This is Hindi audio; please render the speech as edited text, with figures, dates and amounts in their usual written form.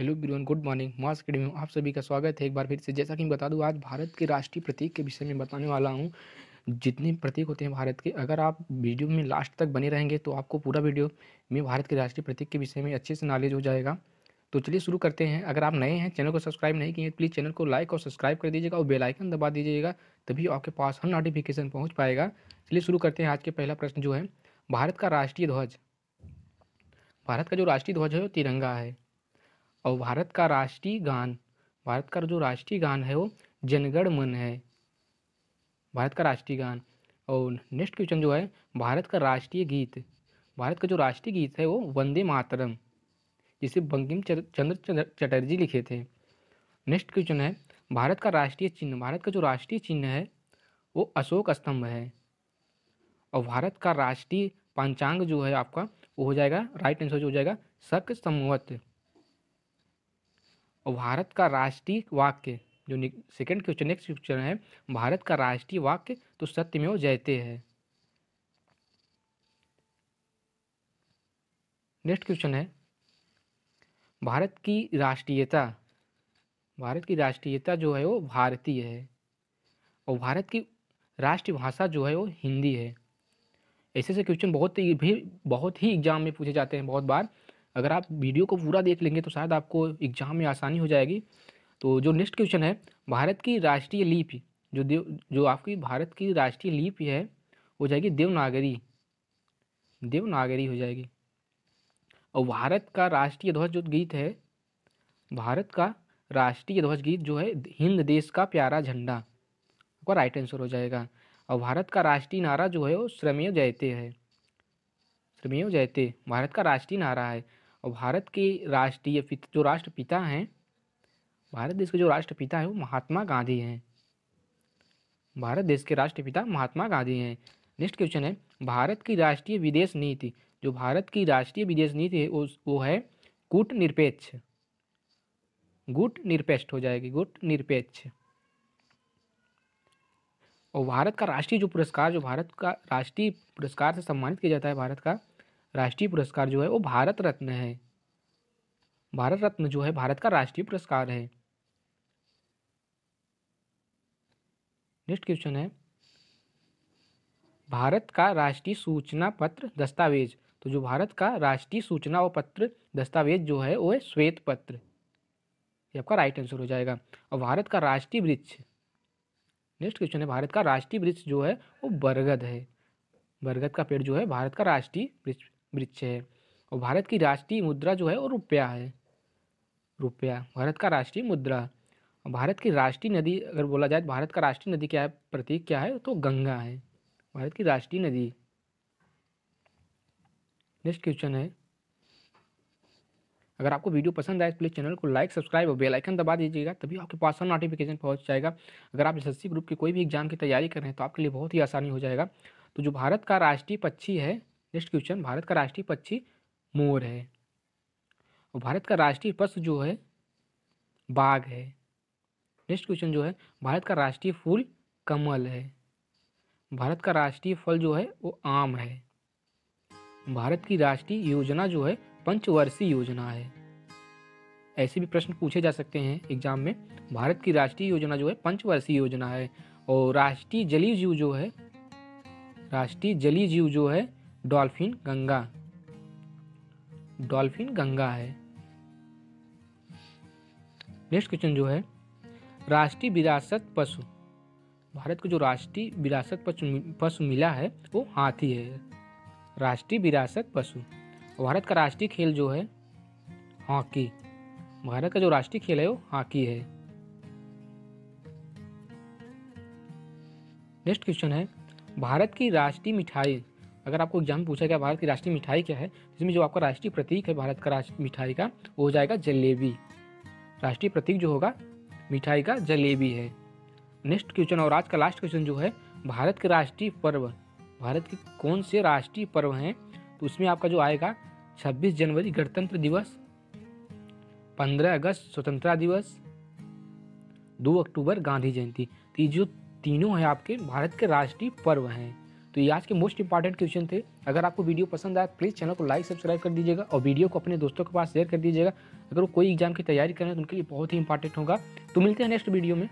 Hello everyone, good morning. Mass Academy में आप सभी का स्वागत है एक बार फिर से। जैसा कि मैं बता दूं, आज भारत के राष्ट्रीय प्रतीक के विषय में बताने वाला हूं। जितने प्रतीक होते हैं भारत के, अगर आप वीडियो में लास्ट तक बने रहेंगे तो आपको पूरा वीडियो में भारत के राष्ट्रीय प्रतीक के विषय में अच्छे से नॉलेज हो जाएगा। तो चलिए शुरू करते हैं। अगर आप नए हैं, चैनल को सब्सक्राइब नहीं किए, प्लीज़ चैनल को लाइक और सब्सक्राइब कर दीजिएगा और बेल आइकन दबा दीजिएगा, तभी आपके पास हर नोटिफिकेशन पहुँच पाएगा। चलिए शुरू करते हैं। आज के पहला प्रश्न जो है, भारत का राष्ट्रीय ध्वज। भारत का जो राष्ट्रीय ध्वज है वो तिरंगा है। और भारत का जो राष्ट्रीय गान है वो जनगण मन है, भारत का राष्ट्रीय गान। और नेक्स्ट क्वेश्चन जो है, भारत का राष्ट्रीय गीत। भारत का जो राष्ट्रीय गीत है वो वंदे मातरम, जिसे बंकिम चंद्र चटर्जी लिखे थे। नेक्स्ट क्वेश्चन है, भारत का राष्ट्रीय चिन्ह। भारत का जो राष्ट्रीय चिन्ह है वो अशोक स्तंभ है। और भारत का राष्ट्रीय पंचांग जो है आपका, वो हो जाएगा, राइट आंसर जो हो जाएगा, शक संवत। और भारत का राष्ट्रीय वाक्य, जो सेकंड क्वेश्चन, नेक्स्ट क्वेश्चन है, भारत का राष्ट्रीय वाक्य तो सत्यमेव जयते है। नेक्स्ट क्वेश्चन है, भारत की राष्ट्रीयता। भारत की राष्ट्रीयता जो है वो भारतीय है। और भारत की राष्ट्रभाषा जो है वो हिंदी है। ऐसे से क्वेश्चन बहुत ही एग्जाम में पूछे जाते हैं बहुत बार। अगर आप वीडियो को पूरा देख लेंगे तो शायद आपको एग्जाम में आसानी हो जाएगी। तो जो नेक्स्ट क्वेश्चन है, भारत की राष्ट्रीय लिपि, जो आपकी भारत की राष्ट्रीय लिपि है, हो जाएगी देवनागरी। देवनागरी हो जाएगी। और भारत का राष्ट्रीय ध्वज जो गीत है, भारत का राष्ट्रीय ध्वज गीत जो है, हिंद देश का प्यारा झंडा, आपका राइट आंसर हो जाएगा। और भारत का राष्ट्रीय नारा जो है वो श्रमेव जयते है। श्रमेव जयते भारत का राष्ट्रीय नारा है। और भारत के जो राष्ट्रपिता हैं, भारत देश के जो राष्ट्रपिता है वो महात्मा गांधी हैं। भारत देश के राष्ट्रपिता महात्मा गांधी हैं। नेक्स्ट क्वेश्चन है, भारत की राष्ट्रीय विदेश नीति। जो भारत की राष्ट्रीय विदेश नीति है वो है कूटनिरपेक्ष। गुटनिरपेक्ष हो जाएगी, गुटनिरपेक्ष। और भारत का राष्ट्रीय जो पुरस्कार, जो भारत का राष्ट्रीय पुरस्कार से सम्मानित किया जाता है, भारत का राष्ट्रीय पुरस्कार जो है वो भारत रत्न है। भारत रत्न जो है भारत का राष्ट्रीय पुरस्कार है। नेक्स्ट क्वेश्चन है, भारत का राष्ट्रीय सूचना पत्र दस्तावेज। तो जो भारत का राष्ट्रीय सूचना व पत्र दस्तावेज जो है वो है श्वेत पत्र, ये आपका राइट आंसर हो जाएगा। और भारत का राष्ट्रीय वृक्ष, नेक्स्ट क्वेश्चन है, भारत का राष्ट्रीय वृक्ष जो है वो बरगद है। बरगद का पेड़ जो है भारत का राष्ट्रीय वृक्ष है। और भारत की राष्ट्रीय मुद्रा जो है वो रुपया है। रुपया भारत का राष्ट्रीय मुद्रा। और भारत की राष्ट्रीय नदी, अगर बोला जाए भारत का राष्ट्रीय नदी क्या है, प्रतीक क्या है, तो गंगा है, भारत की राष्ट्रीय नदी। नेक्स्ट क्वेश्चन है, अगर आपको वीडियो पसंद आए प्लीज़ चैनल को लाइक, सब्सक्राइब और बेल आइकन दबा दीजिएगा, तभी आपके पास हर नोटिफिकेशन पहुंच जाएगा। अगर आप एसएससी ग्रुप के कोई भी एग्जाम की तैयारी कर रहे हैं तो आपके लिए बहुत ही आसानी हो जाएगा। तो जो भारत का राष्ट्रीय पक्षी है, नेक्स्ट क्वेश्चन, भारत का राष्ट्रीय पक्षी मोर है। और भारत का राष्ट्रीय पशु जो है बाघ है। नेक्स्ट क्वेश्चन जो है, भारत का राष्ट्रीय फूल कमल है। भारत का राष्ट्रीय फल जो है वो आम है। भारत की राष्ट्रीय योजना जो है पंचवर्षीय योजना है। ऐसे भी प्रश्न पूछे जा सकते हैं एग्जाम में। भारत की राष्ट्रीय योजना जो है पंचवर्षीय योजना है। और राष्ट्रीय जलीय जीव जो है, राष्ट्रीय जलीय जीव जो है डॉल्फिन गंगा, डॉल्फिन गंगा है। नेक्स्ट क्वेश्चन जो है, राष्ट्रीय विरासत पशु। भारत को जो राष्ट्रीय विरासत पशु मिला है वो हाथी है, राष्ट्रीय विरासत पशु। भारत का राष्ट्रीय खेल जो है हॉकी। भारत का जो राष्ट्रीय खेल है वो हॉकी है। नेक्स्ट क्वेश्चन है, भारत की राष्ट्रीय मिठाई। अगर आपको एग्जाम में पूछा गया भारत की राष्ट्रीय मिठाई क्या है, जिसमें जो आपका राष्ट्रीय प्रतीक है भारत का राष्ट्रीय मिठाई का, वो हो जाएगा जलेबी। राष्ट्रीय प्रतीक जो होगा मिठाई का जलेबी है। नेक्स्ट क्वेश्चन और आज का लास्ट क्वेश्चन जो है, भारत के राष्ट्रीय पर्व। भारत के कौन से राष्ट्रीय पर्व हैं, तो उसमें आपका जो आएगा 26 जनवरी गणतंत्र दिवस, 15 अगस्त स्वतंत्रता दिवस, 2 अक्टूबर गांधी जयंती। तो ये जो तीनों हैं आपके भारत के राष्ट्रीय पर्व हैं। तो ये आज के मोस्ट इंपॉर्टेंट क्वेश्चन थे। अगर आपको वीडियो पसंद आया प्लीज़ चैनल को लाइक सब्सक्राइब कर दीजिएगा और वीडियो को अपने दोस्तों के पास शेयर कर दीजिएगा। अगर वो कोई एग्जाम की तैयारी कर रहे हैं तो उनके लिए बहुत ही इंपॉर्टेंट होगा। तो मिलते हैं नेक्स्ट वीडियो में।